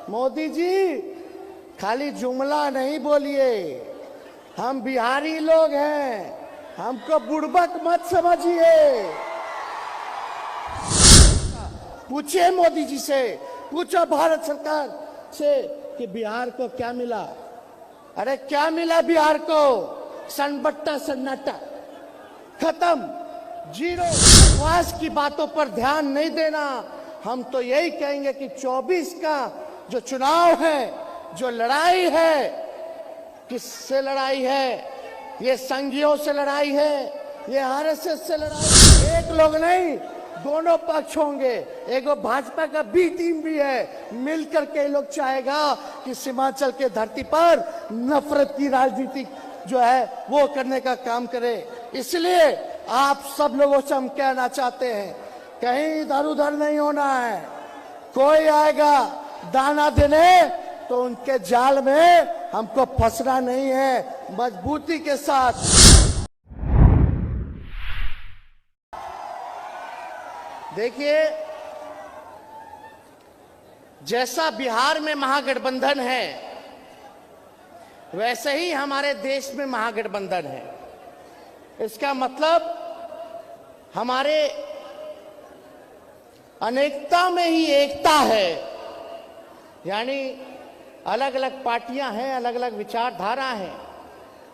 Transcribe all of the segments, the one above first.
मोदी जी खाली जुमला नहीं बोलिए, हम बिहारी लोग हैं, हमको बुड़बक मत समझिए। पूछिए मोदी जी से, पूछो भारत सरकार से कि बिहार को क्या मिला। अरे क्या मिला बिहार को? सन्नाटा सन्नाटा, खत्म, जीरो। विकास की बातों पर ध्यान नहीं देना। हम तो यही कहेंगे कि 24 का जो चुनाव है, जो लड़ाई है, किससे लड़ाई है? ये संघियों से लड़ाई है, ये आरएसएस से लड़ाई। एक लोग नहीं, दोनों पक्ष होंगे। एक भाजपा का बी टीम भी है, मिलकर के लोग चाहेगा कि सीमांचल के धरती पर नफरत की राजनीति जो है वो करने का काम करे। इसलिए आप सब लोगों से हम कहना चाहते हैं, कहीं इधर उधर नहीं होना है। कोई आएगा दाना देने तो उनके जाल में हमको फंसना नहीं है, मजबूती के साथ। देखिए, जैसा बिहार में महागठबंधन है, वैसे ही हमारे देश में महागठबंधन है। इसका मतलब हमारे अनेकता में ही एकता है। यानी अलग अलग पार्टियां हैं, अलग अलग विचारधारा हैं,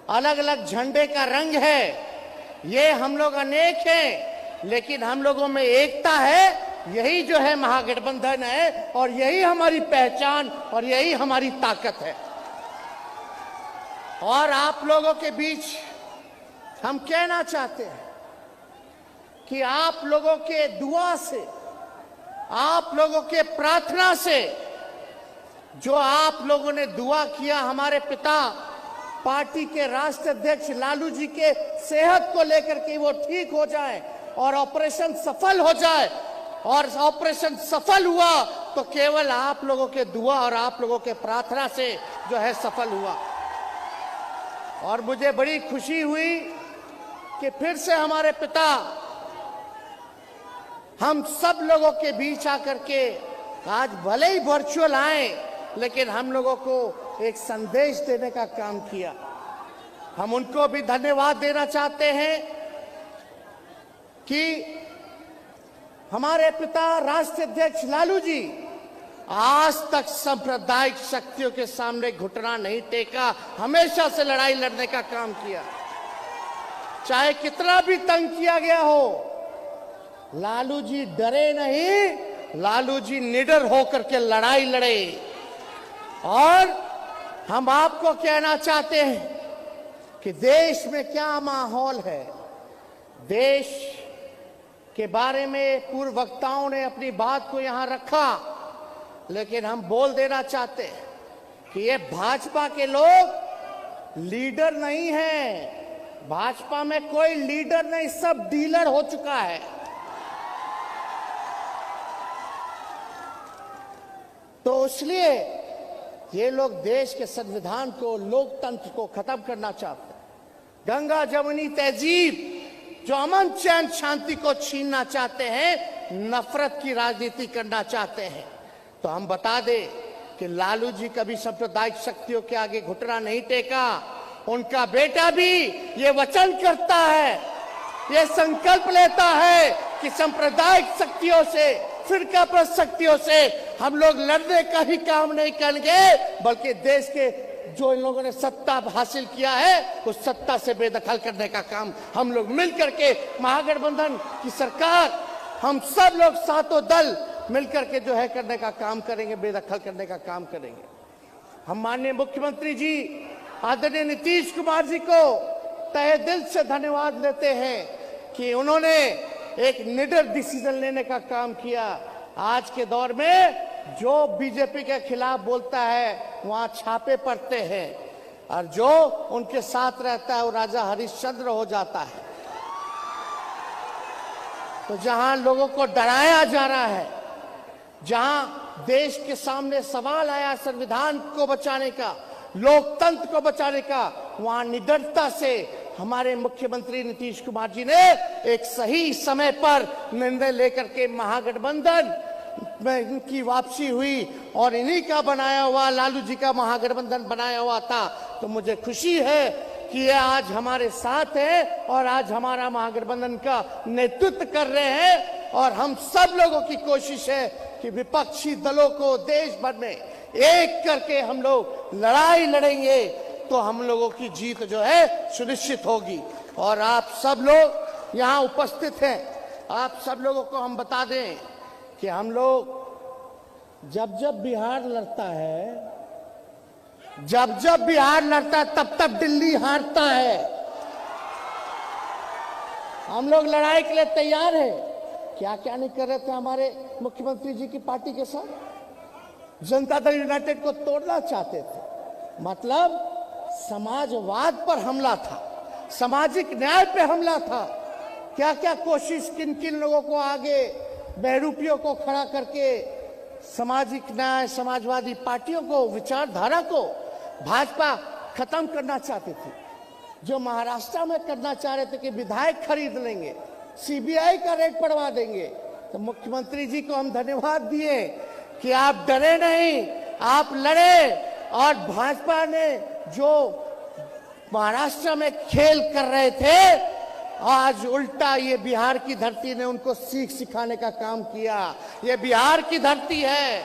अलग अलग झंडे का रंग है। ये हम लोग अनेक हैं, लेकिन हम लोगों में एकता है। यही जो है महागठबंधन है, और यही हमारी पहचान और यही हमारी ताकत है। और आप लोगों के बीच हम कहना चाहते हैं कि आप लोगों के दुआ से, आप लोगों के प्रार्थना से, जो आप लोगों ने दुआ किया हमारे पिता पार्टी के राष्ट्रीय अध्यक्ष लालू जी के सेहत को लेकर के वो ठीक हो जाए और ऑपरेशन सफल हो जाए, और ऑपरेशन सफल हुआ तो केवल आप लोगों के दुआ और आप लोगों के प्रार्थना से जो है सफल हुआ। और मुझे बड़ी खुशी हुई कि फिर से हमारे पिता हम सब लोगों के बीच आकर के आज भले ही वर्चुअल आए, लेकिन हम लोगों को एक संदेश देने का काम किया। हम उनको भी धन्यवाद देना चाहते हैं कि हमारे पिता राष्ट्रीय अध्यक्ष लालू जी आज तक सांप्रदायिक शक्तियों के सामने घुटना नहीं टेका, हमेशा से लड़ाई लड़ने का काम किया। चाहे कितना भी तंग किया गया हो, लालू जी डरे नहीं, लालू जी निडर होकर के लड़ाई लड़े। और हम आपको कहना चाहते हैं कि देश में क्या माहौल है। देश के बारे में पूर्व वक्ताओं ने अपनी बात को यहां रखा, लेकिन हम बोल देना चाहते हैं कि ये भाजपा के लोग लीडर नहीं हैं। भाजपा में कोई लीडर नहीं, सब डीलर हो चुका है। तो इसलिए ये लोग देश के संविधान को, लोकतंत्र को खत्म करना चाहते हैं। गंगा जमुनी तहजीब, जो अमन चैन शांति को छीनना चाहते हैं, नफरत की राजनीति करना चाहते हैं। तो हम बता दें कि लालू जी कभी सांप्रदायिक शक्तियों के आगे घुटना नहीं टेका। उनका बेटा भी ये वचन करता है, ये संकल्प लेता है कि सांप्रदायिक शक्तियों से, फिरकापरस्त शक्तियों से हम लोग लड़ने का ही काम नहीं करेंगे, बल्कि देश के जो इन लोगों ने सत्ता हासिल किया है उस सत्ता से बेदखल करने का काम हम लोग मिलकर के, महागठबंधन की सरकार, हम सब लोग सातों दल मिलकर के जो है करने का काम करेंगे, बेदखल करने का काम करेंगे। हम माननीय मुख्यमंत्री जी आदरणीय नीतीश कुमार जी को तहे दिल से धन्यवाद देते हैं कि उन्होंने एक निडर डिसीजन लेने का काम किया। आज के दौर में जो बीजेपी के खिलाफ बोलता है वहां छापे पड़ते हैं, और जो उनके साथ रहता है वो राजा हरिश्चंद्र हो जाता है। तो जहां लोगों को डराया जा रहा है, जहां देश के सामने सवाल आया संविधान को बचाने का, लोकतंत्र को बचाने का, वहां निडरता से हमारे मुख्यमंत्री नीतीश कुमार जी ने एक सही समय पर निर्णय लेकर के महागठबंधन में इनकी वापसी हुई और इन्हीं का बनाया हुआ, लालू जी का महागठबंधन बनाया हुआ था, तो मुझे खुशी है कि ये आज हमारे साथ है और आज हमारा महागठबंधन का नेतृत्व कर रहे हैं। और हम सब लोगों की कोशिश है कि विपक्षी दलों को देश भर में एक करके हम लोग लड़ाई लड़ेंगे, तो हम लोगों की जीत जो है सुनिश्चित होगी। और आप सब लोग यहाँ उपस्थित हैं, आप सब लोगों को हम बता दें कि हम लोग जब जब बिहार लड़ता है, तब तब दिल्ली हारता है। हम लोग लड़ाई के लिए तैयार है। क्या क्या नहीं कर रहे थे हमारे मुख्यमंत्री जी की पार्टी के साथ। जनता दल यूनाइटेड को तोड़ना चाहते थे, मतलब समाजवाद पर हमला था, सामाजिक न्याय पे हमला था। क्या क्या कोशिश किन किन लोगों को आगे बहरूपियों को खड़ा करके सामाजिक न्याय, समाजवादी पार्टियों को, विचारधारा को भाजपा खत्म करना चाहती थी। जो महाराष्ट्र में करना चाह रहे थे कि विधायक खरीद लेंगे, सीबीआई का रेड पड़वा देंगे, तो मुख्यमंत्री जी को हम धन्यवाद दिए कि आप डरे नहीं, आप लड़े। और भाजपा ने जो महाराष्ट्र में खेल कर रहे थे, आज उल्टा ये बिहार की धरती ने उनको सीख सिखाने का काम किया। ये बिहार की धरती है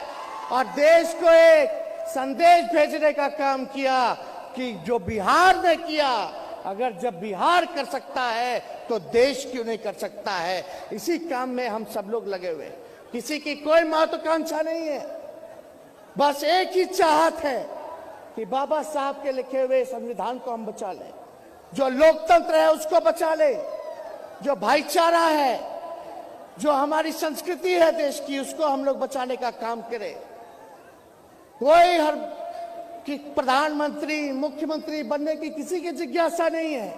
और देश को एक संदेश भेजने का काम किया कि जो बिहार ने किया, अगर जब बिहार कर सकता है तो देश क्यों नहीं कर सकता है। इसी काम में हम सब लोग लगे हुए, किसी की कोई महत्वाकांक्षा नहीं है, बस एक ही चाहत है कि बाबा साहब के लिखे हुए संविधान को हम बचा लें, जो लोकतंत्र है उसको बचा ले, जो भाईचारा है, जो हमारी संस्कृति है देश की, उसको हम लोग बचाने का काम करें। कोई हर कि प्रधानमंत्री, मुख्यमंत्री बनने की किसी की जिज्ञासा नहीं है,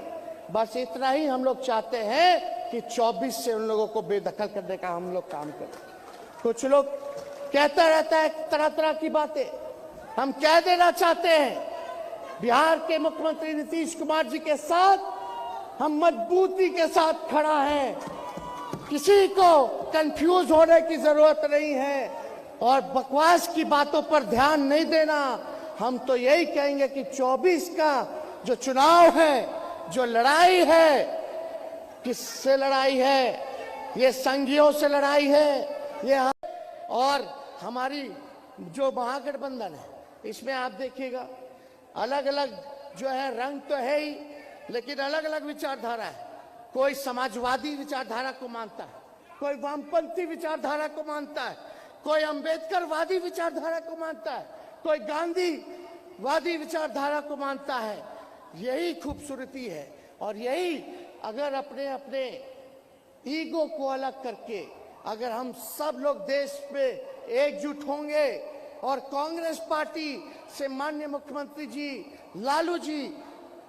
बस इतना ही हम लोग चाहते हैं कि 24 से उन लोगों को बेदखल करने का हम लोग काम करें। कुछ लोग कहता रहता है तरह तरह की बातें, हम कह देना चाहते हैं बिहार के मुख्यमंत्री नीतीश कुमार जी के साथ हम मजबूती के साथ खड़ा है, किसी को कंफ्यूज होने की जरूरत नहीं है और बकवास की बातों पर ध्यान नहीं देना। हम तो यही कहेंगे कि 24 का जो चुनाव है, जो लड़ाई है, किससे लड़ाई है? ये संघियों से लड़ाई है, ये और हमारी जो महागठबंधन है, इसमें आप देखिएगा अलग अलग जो है रंग तो है ही, लेकिन अलग अलग विचारधारा है। कोई समाजवादी विचारधारा को मानता है, कोई वामपंथी विचारधारा को मानता है, कोई अंबेडकरवादी विचारधारा को मानता है, कोई गांधीवादी विचारधारा को मानता है। यही खूबसूरती है और यही अगर अपने अपने ईगो को अलग करके अगर हम सब लोग देश में एकजुट होंगे और कांग्रेस पार्टी से माननीय मुख्यमंत्री जी, लालू जी,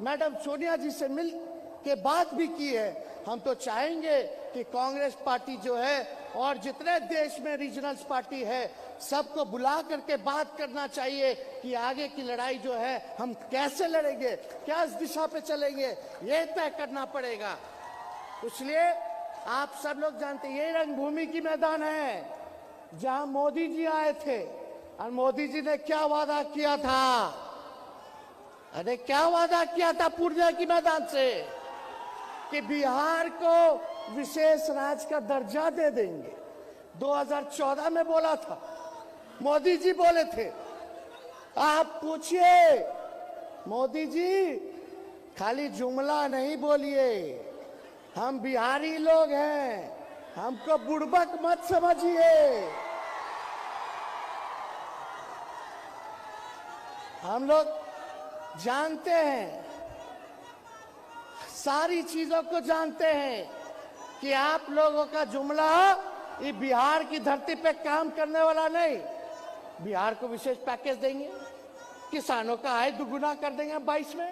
मैडम सोनिया जी से मिल के बात भी की है, हम तो चाहेंगे कि कांग्रेस पार्टी जो है और जितने देश में रीजनल पार्टी है सबको बुला करके बात करना चाहिए कि आगे की लड़ाई जो है हम कैसे लड़ेंगे, क्या इस दिशा पे चलेंगे, ये तय करना पड़ेगा। इसलिए आप सब लोग जानते हैं ये रंगभूमि की मैदान है जहां मोदी जी आए थे और मोदी जी ने क्या वादा किया था, अरे क्या वादा किया था पूर्णिया की मैदान से कि बिहार को विशेष राज्य का दर्जा दे देंगे। 2014 में बोला था, मोदी जी बोले थे। आप पूछिए मोदी जी, खाली जुमला नहीं बोलिए, हम बिहारी लोग हैं, हमको बुड़बक मत समझिए। हम लोग जानते हैं, सारी चीजों को जानते हैं कि आप लोगों का जुमला ये बिहार की धरती पे काम करने वाला नहीं। बिहार को विशेष पैकेज देंगे, किसानों का आय दुगुना कर देंगे 22 में,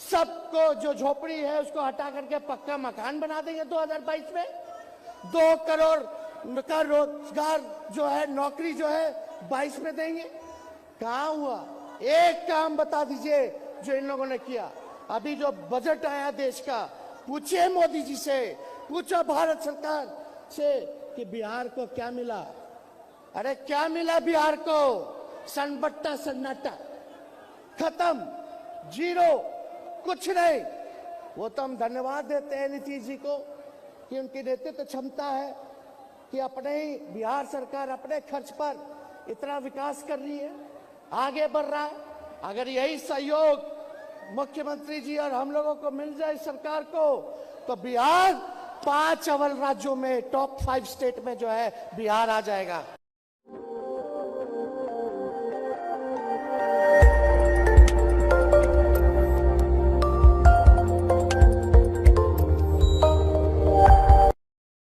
सबको जो झोपड़ी है उसको हटा करके पक्का मकान बना देंगे 2022 में, 2 करोड़ का रोजगार जो है, नौकरी जो है 22 में देंगे। कहाँ हुआ? एक काम बता दीजिए जो इन लोगों ने किया। अभी जो बजट आया देश का, पूछिए मोदी जी से, पूछो भारत सरकार से कि बिहार को क्या मिला। अरे क्या मिला बिहार को? सन्नाटा सन्नाटा, खत्म, जीरो, कुछ नहीं। वो तो हम धन्यवाद देते हैं नीतीश जी को कि उनकी नेतृत्व क्षमता है कि अपने ही बिहार सरकार अपने खर्च पर इतना विकास कर रही है, आगे बढ़ रहा है। अगर यही सहयोग मुख्यमंत्री जी और हम लोगों को मिल जाए सरकार को, तो बिहार 5 अव्वल राज्यों में, टॉप 5 स्टेट में जो है बिहार आ जाएगा।